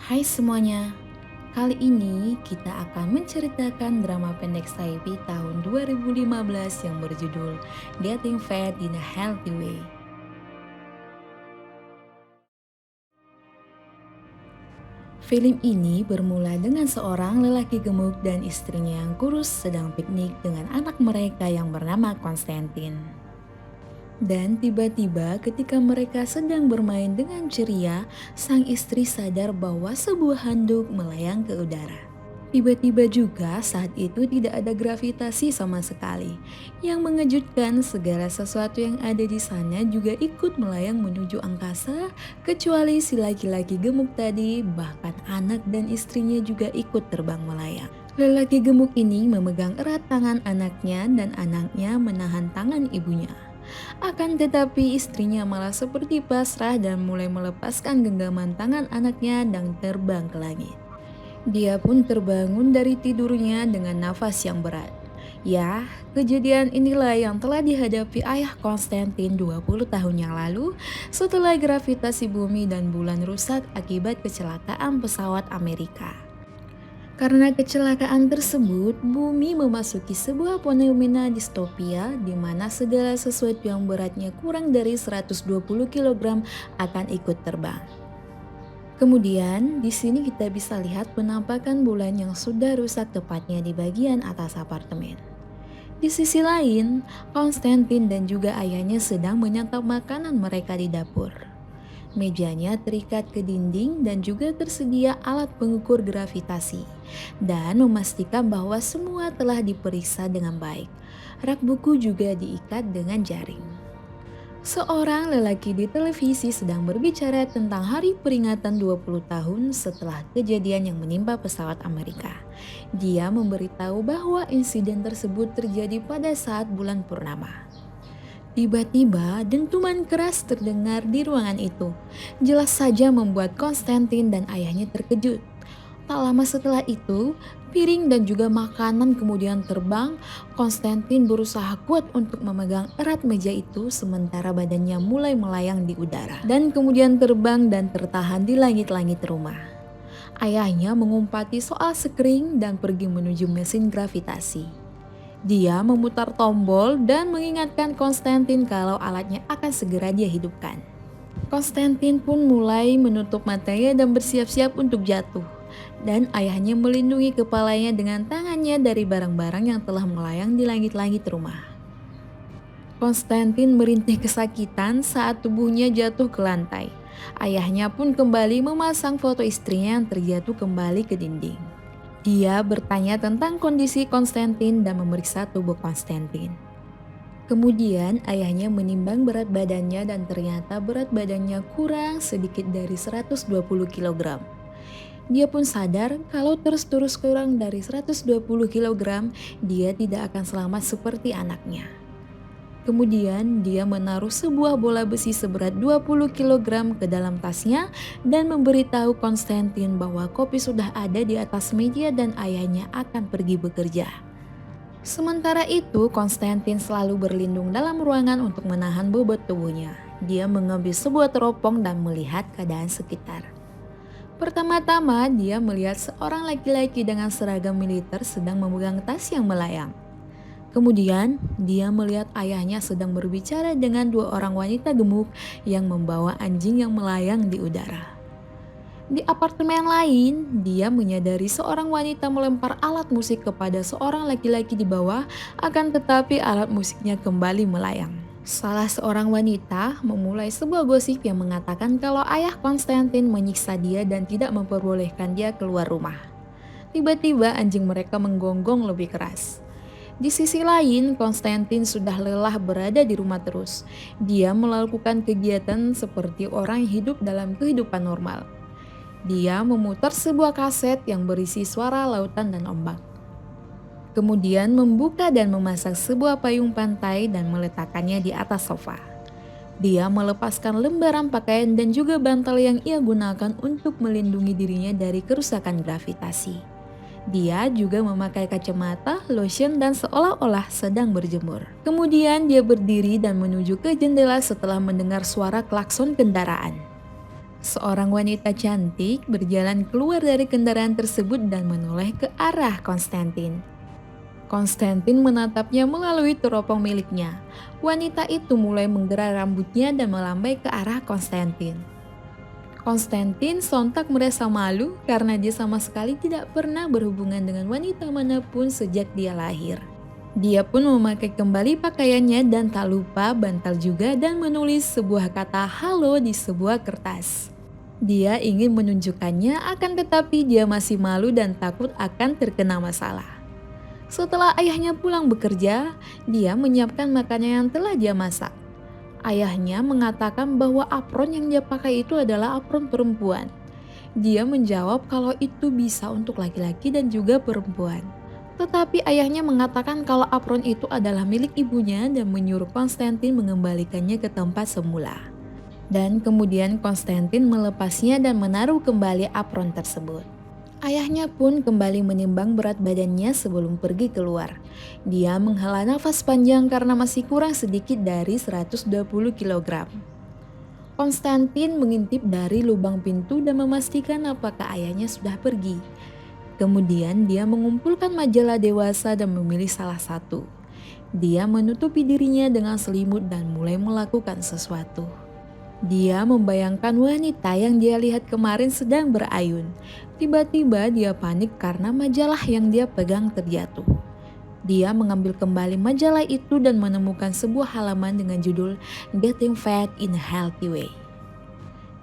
Hai semuanya, kali ini kita akan menceritakan drama pendek Saifi tahun 2015 yang berjudul Getting Fat in a Healthy Way. Film ini bermula dengan seorang lelaki gemuk dan istrinya yang kurus sedang piknik dengan anak mereka yang bernama Konstantin. Dan tiba-tiba ketika mereka sedang bermain dengan ceria, sang istri sadar bahwa sebuah handuk melayang ke udara. Tiba-tiba juga saat itu tidak ada gravitasi sama sekali. Yang mengejutkan, segala sesuatu yang ada di sana juga ikut melayang menuju angkasa, kecuali si laki-laki gemuk tadi, bahkan anak dan istrinya juga ikut terbang melayang. Lelaki gemuk ini memegang erat tangan anaknya dan anaknya menahan tangan ibunya. Akan tetapi istrinya malah seperti pasrah dan mulai melepaskan genggaman tangan anaknya dan terbang ke langit. Dia pun terbangun dari tidurnya dengan nafas yang berat. Ya, kejadian inilah yang telah dihadapi ayah Konstantin 20 tahun yang lalu setelah gravitasi bumi dan bulan rusak akibat kecelakaan pesawat Amerika. Karena kecelakaan tersebut, bumi memasuki sebuah fenomena distopia di mana segala sesuatu yang beratnya kurang dari 120 kg akan ikut terbang. Kemudian, di sini kita bisa lihat penampakan bulan yang sudah rusak tepatnya di bagian atas apartemen. Di sisi lain, Konstantin dan juga ayahnya sedang menyantap makanan mereka di dapur. Mejanya terikat ke dinding dan juga tersedia alat pengukur gravitasi dan memastikan bahwa semua telah diperiksa dengan baik. Rak buku juga diikat dengan jaring. Seorang lelaki di televisi sedang berbicara tentang hari peringatan 20 tahun setelah kejadian yang menimpa pesawat Amerika. Dia memberitahu bahwa insiden tersebut terjadi pada saat bulan purnama. Tiba-tiba dentuman keras terdengar di ruangan itu. Jelas saja membuat Konstantin dan ayahnya terkejut. Tak lama setelah itu, piring dan juga makanan kemudian terbang. Konstantin berusaha kuat untuk memegang erat meja itu sementara badannya mulai melayang di udara. Dan kemudian terbang dan tertahan di langit-langit rumah. Ayahnya mengumpati soal sekring dan pergi menuju mesin gravitasi. Dia memutar tombol dan mengingatkan Konstantin kalau alatnya akan segera dia hidupkan. Konstantin pun mulai menutup matanya dan bersiap-siap untuk jatuh. Dan ayahnya melindungi kepalanya dengan tangannya dari barang-barang yang telah melayang di langit-langit rumah. Konstantin merintih kesakitan saat tubuhnya jatuh ke lantai. Ayahnya pun kembali memasang foto istrinya yang terjatuh kembali ke dinding. Dia bertanya tentang kondisi Konstantin dan memeriksa tubuh Konstantin. Kemudian ayahnya menimbang berat badannya dan ternyata berat badannya kurang sedikit dari 120 kg. Dia pun sadar kalau terus-terus kurang dari 120 kg, dia tidak akan selamat seperti anaknya. Kemudian dia menaruh sebuah bola besi seberat 20 kg ke dalam tasnya dan memberitahu Konstantin bahwa kopi sudah ada di atas meja dan ayahnya akan pergi bekerja. Sementara itu, Konstantin selalu berlindung dalam ruangan untuk menahan bobot tubuhnya. Dia mengambil sebuah teropong dan melihat keadaan sekitar. Pertama-tama, dia melihat seorang laki-laki dengan seragam militer sedang memegang tas yang melayang. Kemudian, dia melihat ayahnya sedang berbicara dengan dua orang wanita gemuk yang membawa anjing yang melayang di udara. Di apartemen lain, dia menyadari seorang wanita melempar alat musik kepada seorang laki-laki di bawah, akan tetapi alat musiknya kembali melayang. Salah seorang wanita memulai sebuah gosip yang mengatakan kalau ayah Konstantin menyiksa dia dan tidak memperbolehkan dia keluar rumah. Tiba-tiba anjing mereka menggonggong lebih keras. Di sisi lain, Konstantin sudah lelah berada di rumah terus. Dia melakukan kegiatan seperti orang hidup dalam kehidupan normal. Dia memutar sebuah kaset yang berisi suara lautan dan ombak. Kemudian membuka dan memasang sebuah payung pantai dan meletakkannya di atas sofa. Dia melepaskan lembaran pakaian dan juga bantal yang ia gunakan untuk melindungi dirinya dari kerusakan gravitasi. Dia juga memakai kacamata, lotion, dan seolah-olah sedang berjemur. Kemudian dia berdiri dan menuju ke jendela setelah mendengar suara klakson kendaraan. Seorang wanita cantik berjalan keluar dari kendaraan tersebut dan menoleh ke arah Konstantin. Konstantin menatapnya melalui teropong miliknya. Wanita itu mulai menggerak rambutnya dan melambai ke arah Konstantin. Konstantin sontak merasa malu karena dia sama sekali tidak pernah berhubungan dengan wanita manapun sejak dia lahir. Dia pun memakai kembali pakaiannya dan tak lupa bantal juga dan menulis sebuah kata halo di sebuah kertas. Dia ingin menunjukkannya akan tetapi dia masih malu dan takut akan terkena masalah. Setelah ayahnya pulang bekerja, dia menyiapkan makanan yang telah dia masak. Ayahnya mengatakan bahwa apron yang dia pakai itu adalah apron perempuan. Dia menjawab kalau itu bisa untuk laki-laki dan juga perempuan. Tetapi ayahnya mengatakan kalau apron itu adalah milik ibunya dan menyuruh Konstantin mengembalikannya ke tempat semula. Dan kemudian Konstantin melepasnya dan menaruh kembali apron tersebut. Ayahnya pun kembali menimbang berat badannya sebelum pergi keluar. Dia menghela nafas panjang karena masih kurang sedikit dari 120 kg. Konstantin mengintip dari lubang pintu dan memastikan apakah ayahnya sudah pergi. Kemudian dia mengumpulkan majalah dewasa dan memilih salah satu. Dia menutupi dirinya dengan selimut dan mulai melakukan sesuatu. Dia membayangkan wanita yang dia lihat kemarin sedang berayun. Tiba-tiba dia panik karena majalah yang dia pegang terjatuh. Dia mengambil kembali majalah itu dan menemukan sebuah halaman dengan judul Getting Fat in a Healthy Way.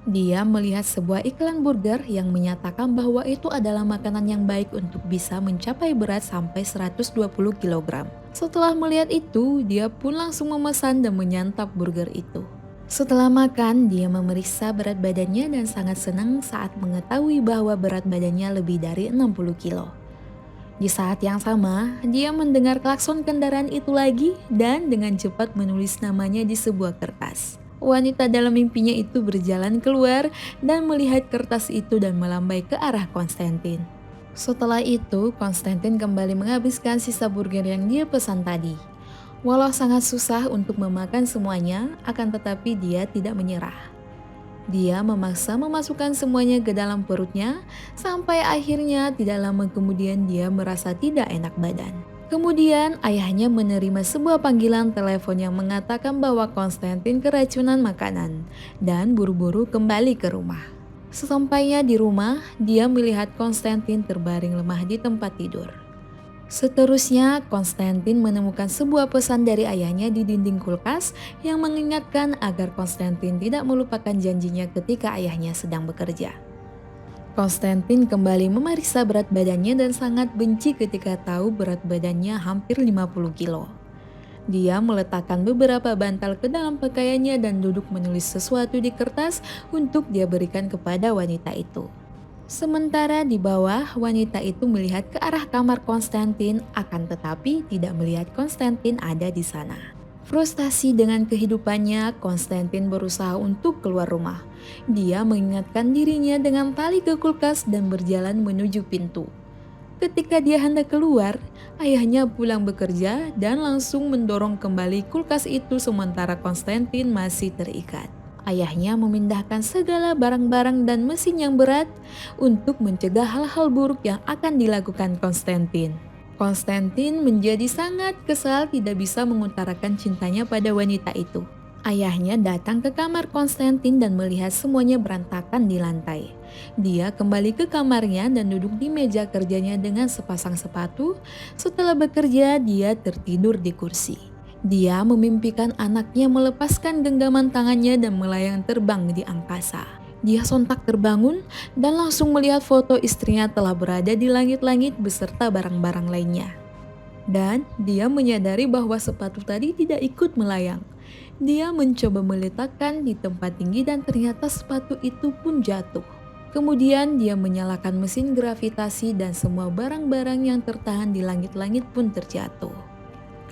Dia melihat sebuah iklan burger yang menyatakan bahwa itu adalah makanan yang baik untuk bisa mencapai berat sampai 120 kg. Setelah melihat itu, dia pun langsung memesan dan menyantap burger itu. Setelah makan, dia memeriksa berat badannya dan sangat senang saat mengetahui bahwa berat badannya lebih dari 60 kilo. Di saat yang sama, dia mendengar klakson kendaraan itu lagi dan dengan cepat menulis namanya di sebuah kertas. Wanita dalam mimpinya itu berjalan keluar dan melihat kertas itu dan melambai ke arah Konstantin. Setelah itu, Konstantin kembali menghabiskan sisa burger yang dia pesan tadi. Walau sangat susah untuk memakan semuanya, akan tetapi dia tidak menyerah. Dia memaksa memasukkan semuanya ke dalam perutnya, sampai akhirnya tidak lama kemudian dia merasa tidak enak badan. Kemudian ayahnya menerima sebuah panggilan telepon yang mengatakan bahwa Konstantin keracunan makanan, dan buru-buru kembali ke rumah. Sesampainya di rumah, dia melihat Konstantin terbaring lemah di tempat tidur. Seterusnya, Konstantin menemukan sebuah pesan dari ayahnya di dinding kulkas yang mengingatkan agar Konstantin tidak melupakan janjinya ketika ayahnya sedang bekerja. Konstantin kembali memeriksa berat badannya dan sangat benci ketika tahu berat badannya hampir 50 kilo. Dia meletakkan beberapa bantal ke dalam pakaiannya dan duduk menulis sesuatu di kertas untuk dia berikan kepada wanita itu. Sementara di bawah, wanita itu melihat ke arah kamar Konstantin, akan tetapi tidak melihat Konstantin ada di sana. Frustasi dengan kehidupannya, Konstantin berusaha untuk keluar rumah. Dia mengingatkan dirinya dengan tali ke kulkas dan berjalan menuju pintu. Ketika dia hendak keluar, ayahnya pulang bekerja dan langsung mendorong kembali kulkas itu sementara Konstantin masih terikat. Ayahnya memindahkan segala barang-barang dan mesin yang berat untuk mencegah hal-hal buruk yang akan dilakukan Konstantin. Konstantin menjadi sangat kesal tidak bisa mengutarakan cintanya pada wanita itu. Ayahnya datang ke kamar Konstantin dan melihat semuanya berantakan di lantai. Dia kembali ke kamarnya dan duduk di meja kerjanya dengan sepasang sepatu. Setelah bekerja, dia tertidur di kursi. Dia memimpikan anaknya melepaskan genggaman tangannya dan melayang terbang di angkasa. Dia sontak terbangun dan langsung melihat foto istrinya telah berada di langit-langit beserta barang-barang lainnya. Dan dia menyadari bahwa sepatu tadi tidak ikut melayang. Dia mencoba meletakkan di tempat tinggi dan ternyata sepatu itu pun jatuh. Kemudian dia menyalakan mesin gravitasi dan semua barang-barang yang tertahan di langit-langit pun terjatuh.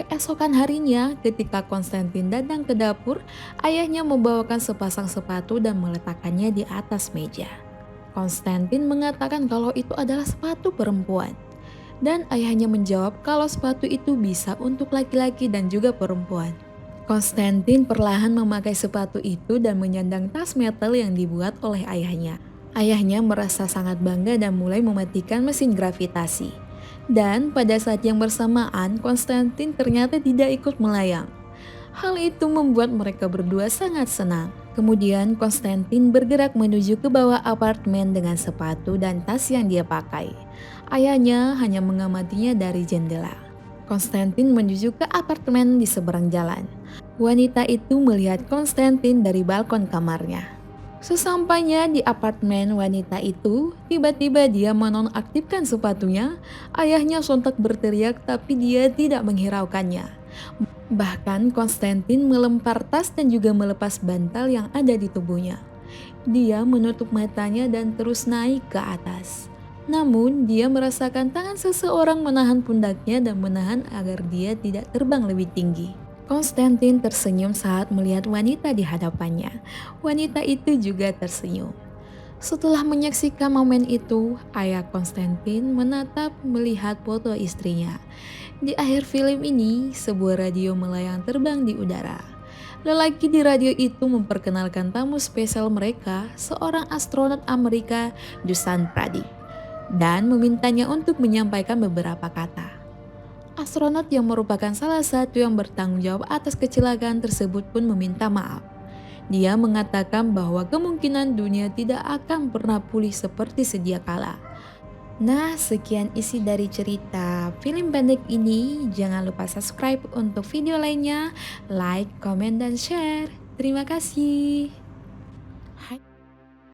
Keesokan harinya, ketika Konstantin datang ke dapur, ayahnya membawakan sepasang sepatu dan meletakkannya di atas meja. Konstantin mengatakan kalau itu adalah sepatu perempuan. Dan ayahnya menjawab kalau sepatu itu bisa untuk laki-laki dan juga perempuan. Konstantin perlahan memakai sepatu itu dan menyandang tas metal yang dibuat oleh ayahnya. Ayahnya merasa sangat bangga dan mulai mematikan mesin gravitasi. Dan pada saat yang bersamaan, Konstantin ternyata tidak ikut melayang. Hal itu membuat mereka berdua sangat senang. Kemudian Konstantin bergerak menuju ke bawah apartemen dengan sepatu dan tas yang dia pakai. Ayahnya hanya mengamatinya dari jendela. Konstantin menuju ke apartemen di seberang jalan. Wanita itu melihat Konstantin dari balkon kamarnya. Sesampainya di apartemen wanita itu, tiba-tiba dia menonaktifkan sepatunya. Ayahnya sontak berteriak tapi dia tidak menghiraukannya. Bahkan Konstantin melempar tas dan juga melepas bantal yang ada di tubuhnya. Dia menutup matanya dan terus naik ke atas. Namun, dia merasakan tangan seseorang menahan pundaknya dan menahan agar dia tidak terbang lebih tinggi. Konstantin tersenyum saat melihat wanita di hadapannya. Wanita itu juga tersenyum. Setelah menyaksikan momen itu, ayah Konstantin menatap melihat foto istrinya. Di akhir film ini, sebuah radio melayang terbang di udara. Lelaki di radio itu memperkenalkan tamu spesial mereka, seorang astronot Amerika, Dusan Pradeep, dan memintanya untuk menyampaikan beberapa kata. Astronot yang merupakan salah satu yang bertanggung jawab atas kecelakaan tersebut pun meminta maaf. Dia mengatakan bahwa kemungkinan dunia tidak akan pernah pulih seperti sedia kala. Nah, sekian isi dari cerita film pendek ini. Jangan lupa subscribe untuk video lainnya, like, komen, dan share. Terima kasih.